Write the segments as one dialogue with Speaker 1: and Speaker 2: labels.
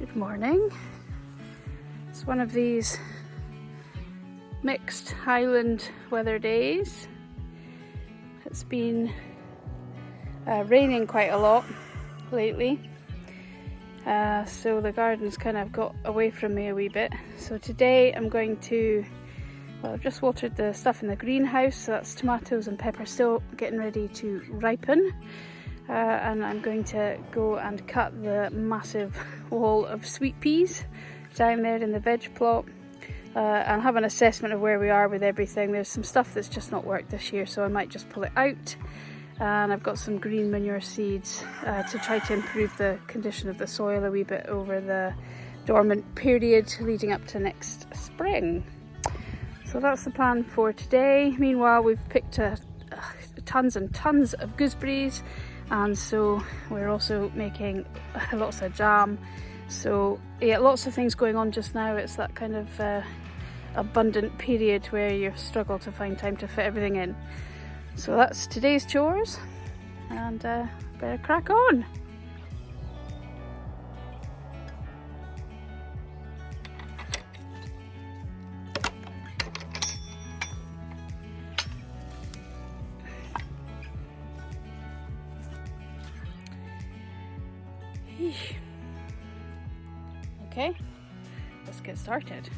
Speaker 1: Good morning. It's one of these mixed Highland weather days. It's been raining quite a lot lately, so the garden's kind of got away from me a wee bit. So today I'm going to, well, I've just watered the stuff in the greenhouse, so that's tomatoes and pepper still getting ready to ripen. And I'm going to go and cut the massive wall of sweet peas down there in the veg plot and have an assessment of where we are with everything. There's some stuff that's just not worked this year, so I might just pull it out. And I've got some green manure seeds to try to improve the condition of the soil a wee bit over the dormant period leading up to next spring. So that's the plan for today. Meanwhile, we've picked tons and tons of gooseberries, and so we're also making lots of jam. So yeah, lots of things going on just now. It's that kind of abundant period where you struggle to find time to fit everything in. So that's today's chores, and better crack on. Okay, let's get started.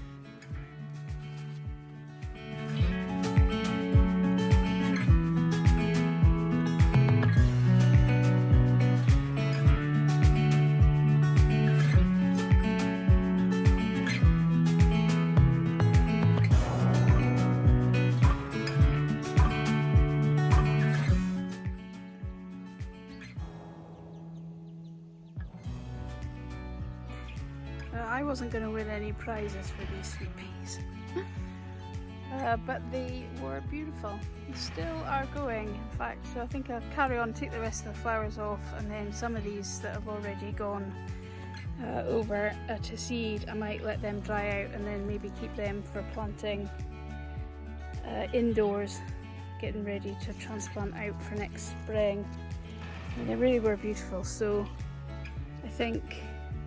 Speaker 1: I wasn't going to win any prizes for these sweet peas, but they were beautiful. They still are going, in fact, so I think I'll carry on, take the rest of the flowers off, and then some of these that have already gone over to seed, I might let them dry out and then maybe keep them for planting indoors, getting ready to transplant out for next spring. And they really were beautiful, so I think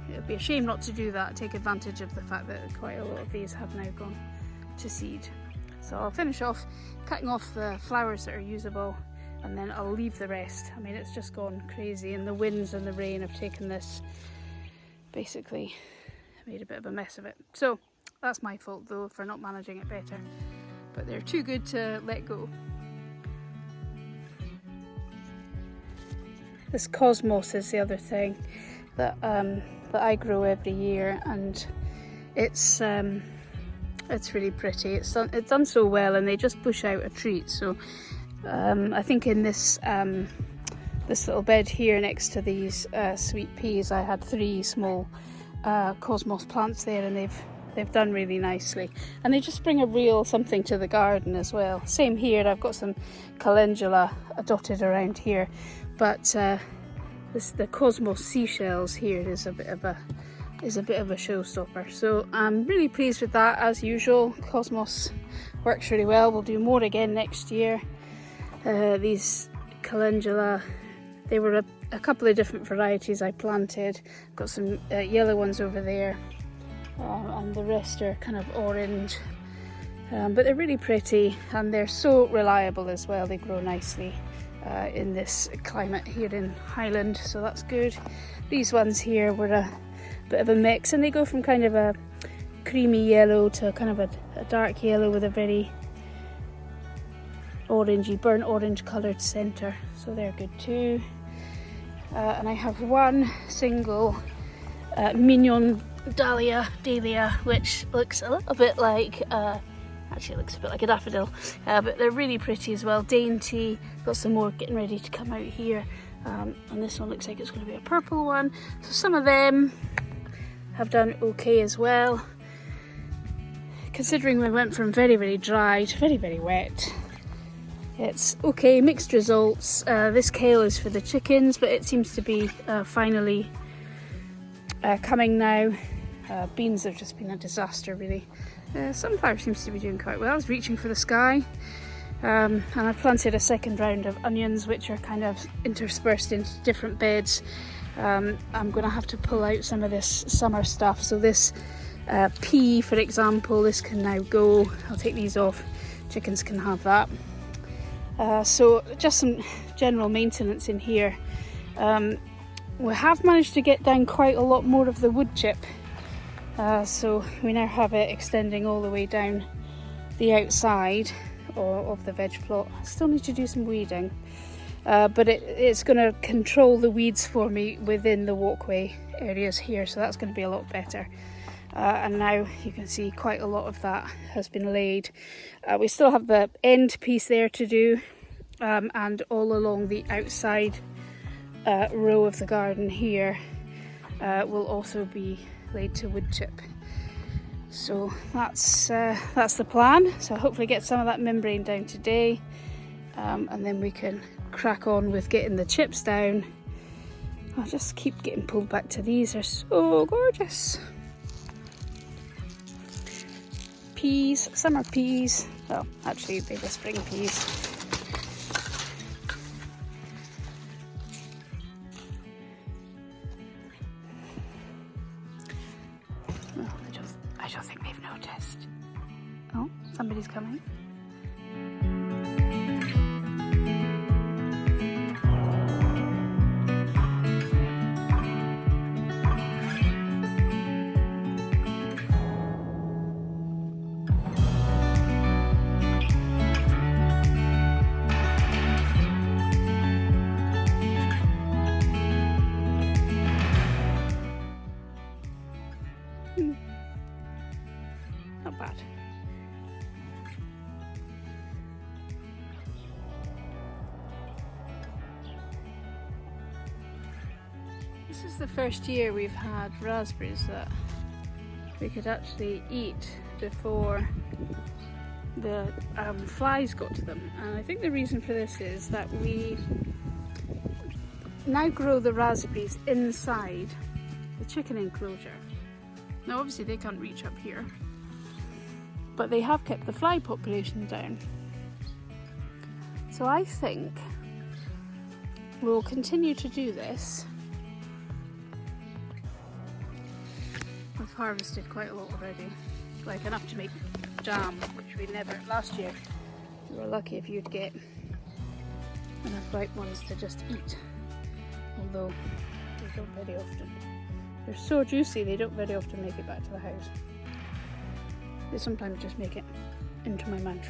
Speaker 1: it would be a shame not to do that, take advantage of the fact that quite a lot of these have now gone to seed. So I'll finish off cutting off the flowers that are usable, and then I'll leave the rest. I mean, it's just gone crazy, and the winds and the rain have taken this, basically made a bit of a mess of it. So that's my fault though for not managing it better, but they're too good to let go. This cosmos is the other thing that I grow every year, and it's really pretty. It's done so well, and they just push out a treat. So I think in this this little bed here next to these sweet peas, I had 3 small cosmos plants there, and they've done really nicely, and they just bring a real something to the garden as well. Same here, I've got some calendula dotted around here, but the cosmos seashells here is a bit of a showstopper. So I'm really pleased with that. As usual, cosmos works really well. We'll do more again next year. These calendula, they were a couple of different varieties I planted. Got some yellow ones over there, and the rest are kind of orange, but they're really pretty, and they're so reliable as well. They grow nicely in this climate here in Highland, so that's good. These ones here were a bit of a mix, and they go from kind of a creamy yellow to kind of a dark yellow with a very orangey, burnt orange coloured centre, so they're good too. And I have one single mignon dahlia, which looks a little bit like actually it looks a bit like a daffodil, but they're really pretty as well, dainty. Got some more getting ready to come out here, and this one looks like it's going to be a purple one. So some of them have done okay as well, considering we went from very, very dry to very, very wet. It's okay, mixed results. This kale is for the chickens, but it seems to be finally coming now. Beans have just been a disaster, really. Sunflower seems to be doing quite well. It's reaching for the sky. And I planted a second round of onions, which are kind of interspersed into different beds I'm going to have to pull out some of this summer stuff. So this pea, for example, this can now go. I'll take these off. Chickens can have that. So just some general maintenance in here. We have managed to get down quite a lot more of the wood chip. So we now have it extending all the way down the outside of the veg plot. I still need to do some weeding. But it's going to control the weeds for me within the walkway areas here, so that's going to be a lot better. And now you can see quite a lot of that has been laid. We still have the end piece there to do, and all along the outside row of the garden here will also be laid to wood chip. So that's the plan. So hopefully get some of that membrane down today, and then we can crack on with getting the chips down. I'll just keep getting pulled back to these. They're so gorgeous. Peas, summer peas. Well, actually they were spring peas. Oh, I don't think they've noticed. Oh, somebody's coming. Not bad. This is the first year we've had raspberries that we could actually eat before the flies got to them. And I think the reason for this is that we now grow the raspberries inside the chicken enclosure. Now obviously they can't reach up here, but they have kept the fly population down. So I think we'll continue to do this. We've harvested quite a lot already, like enough to make jam, which we never, last year we were lucky if you'd get enough ripe ones to just eat, although they don't very often. They're so juicy, they don't very often make it back to the house. They sometimes just make it into my mouth.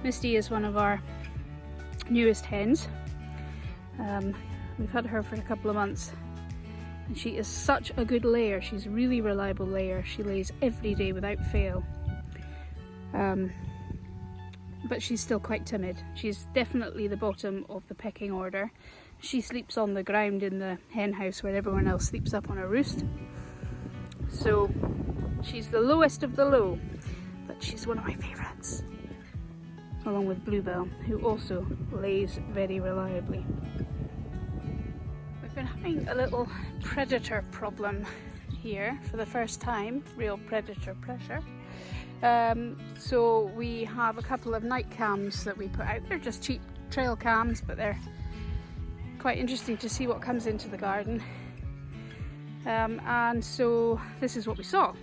Speaker 1: Misty is one of our newest hens. We've had her for a couple of months. And she is such a good layer. She's a really reliable layer. She lays every day without fail. But she's still quite timid. She's definitely the bottom of the pecking order. She sleeps on the ground in the hen house where everyone else sleeps up on a roost. So she's the lowest of the low, but she's one of my favourites. Along with Bluebell, who also lays very reliably. We've been having a little predator problem here for the first time, real predator pressure. So we have a couple of night cams that we put out. They're just cheap trail cams, but they're quite interesting to see what comes into the garden. And so this is what we saw.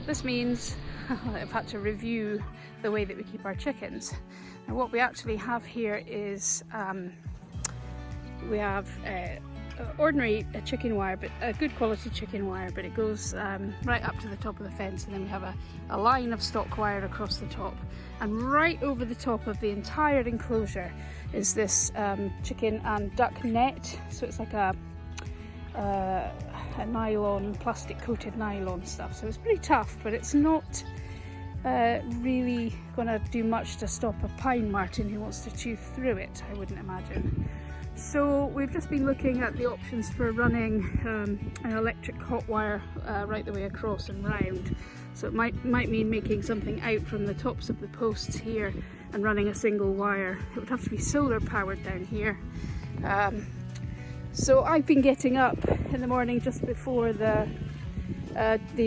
Speaker 1: This means I've had to review the way that we keep our chickens. And what we actually have here is we have ordinary chicken wire, but a good quality chicken wire, but it goes right up to the top of the fence, and then we have a line of stock wire across the top, and right over the top of the entire enclosure is this chicken and duck net. So it's like a nylon, plastic coated nylon stuff, so it's pretty tough, but it's not really going to do much to stop a pine marten who wants to chew through it, I wouldn't imagine. So we've just been looking at the options for running an electric hot wire right the way across and round. So it might mean making something out from the tops of the posts here and running a single wire. It would have to be solar powered down here. So I've been getting up in the morning just before the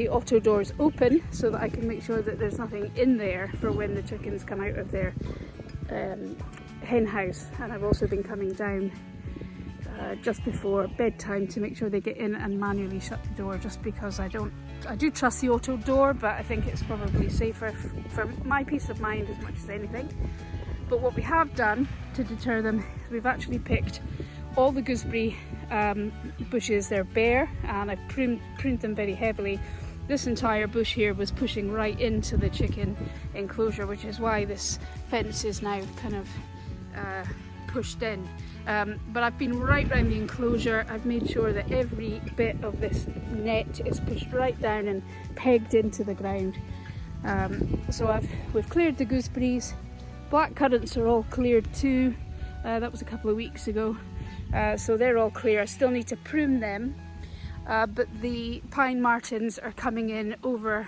Speaker 1: auto doors open so that I can make sure that there's nothing in there for when the chickens come out of their hen house. And I've also been coming down just before bedtime to make sure they get in and manually shut the door, just because I do trust the auto door, but I think it's probably safer for my peace of mind as much as anything. But what we have done to deter them is we've actually picked all the gooseberry bushes. They're bare and I've pruned them very heavily. This entire bush here was pushing right into the chicken enclosure, which is why this fence is now kind of pushed in. But I've been right round the enclosure. I've made sure that every bit of this net is pushed right down and pegged into the ground. So we've cleared the gooseberries. Black currants are all cleared too. That was a couple of weeks ago. So they're all clear. I still need to prune them, but the pine martins are coming in over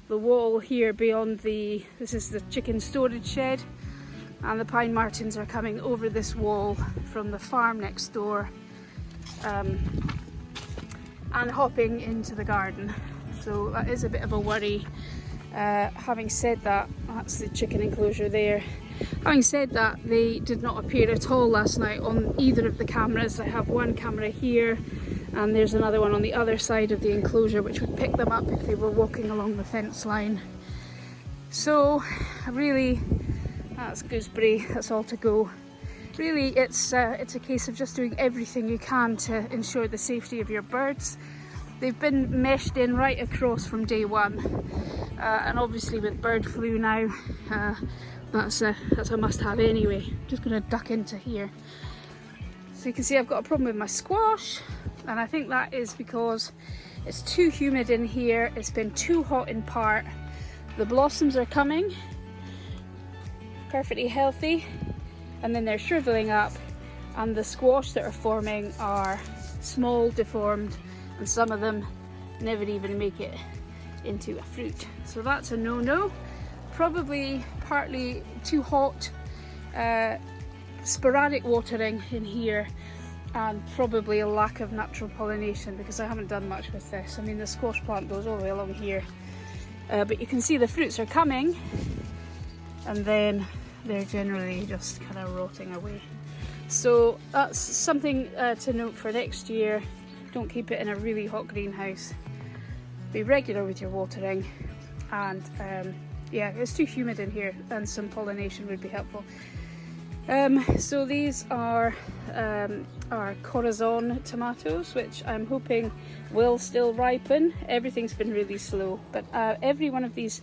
Speaker 1: the wall here beyond this is the chicken storage shed, and the pine martins are coming over this wall from the farm next door and hopping into the garden. So that is a bit of a worry. Having said that, that's the chicken enclosure there. Having said that, they did not appear at all last night on either of the cameras. I have one camera here and there's another one on the other side of the enclosure which would pick them up if they were walking along the fence line. So really, that's gooseberry, that's all to go. Really, it's a case of just doing everything you can to ensure the safety of your birds. They've been meshed in right across from day one, and obviously with bird flu now, that's a must-have anyway. I'm just going to duck into here. So you can see I've got a problem with my squash, and I think that is because it's too humid in here. It's been too hot in part. The blossoms are coming, perfectly healthy, and then they're shriveling up, and the squash that are forming are small, deformed, and some of them never even make it into a fruit. So that's a no-no. Probably partly too hot, sporadic watering in here, and probably a lack of natural pollination, because I haven't done much with this. I mean, the squash plant goes all the way along here, but you can see the fruits are coming, and then they're generally just kind of rotting away. So that's something to note for next year. Don't keep it in a really hot greenhouse. Be regular with your watering, and yeah, it's too humid in here, and some pollination would be helpful. So these are our Corazon tomatoes, which I'm hoping will still ripen. Everything's been really slow, but every one of these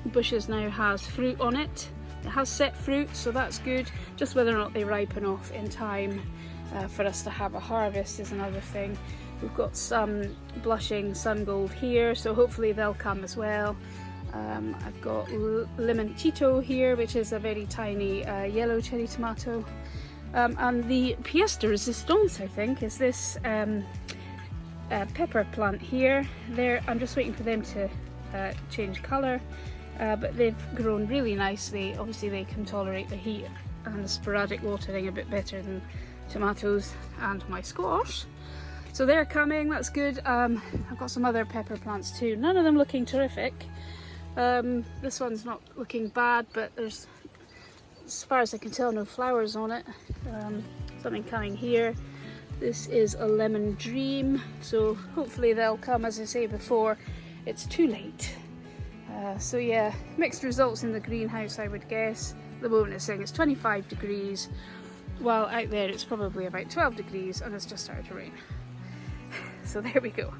Speaker 1: bushes now has fruit on it. It has set fruit, so that's good. Just whether or not they ripen off in time for us to have a harvest is another thing. We've got some blushing sun gold here, so hopefully they'll come as well. I've got limoncito here, which is a very tiny yellow cherry tomato. And the pièce de résistance, I think, is this pepper plant here. I'm just waiting for them to change colour, but they've grown really nicely. Obviously they can tolerate the heat and the sporadic watering a bit better than tomatoes and my squash. So they're coming, that's good. I've got some other pepper plants too, none of them looking terrific. This one's not looking bad, but there's, as far as I can tell, no flowers on it. Something coming here. This is a lemon dream, so hopefully they'll come. As I say before, it's too late. So yeah, mixed results in the greenhouse, I would guess. At the moment it's saying it's 25 degrees, while out there it's probably about 12 degrees, and it's just started to rain. So there we go.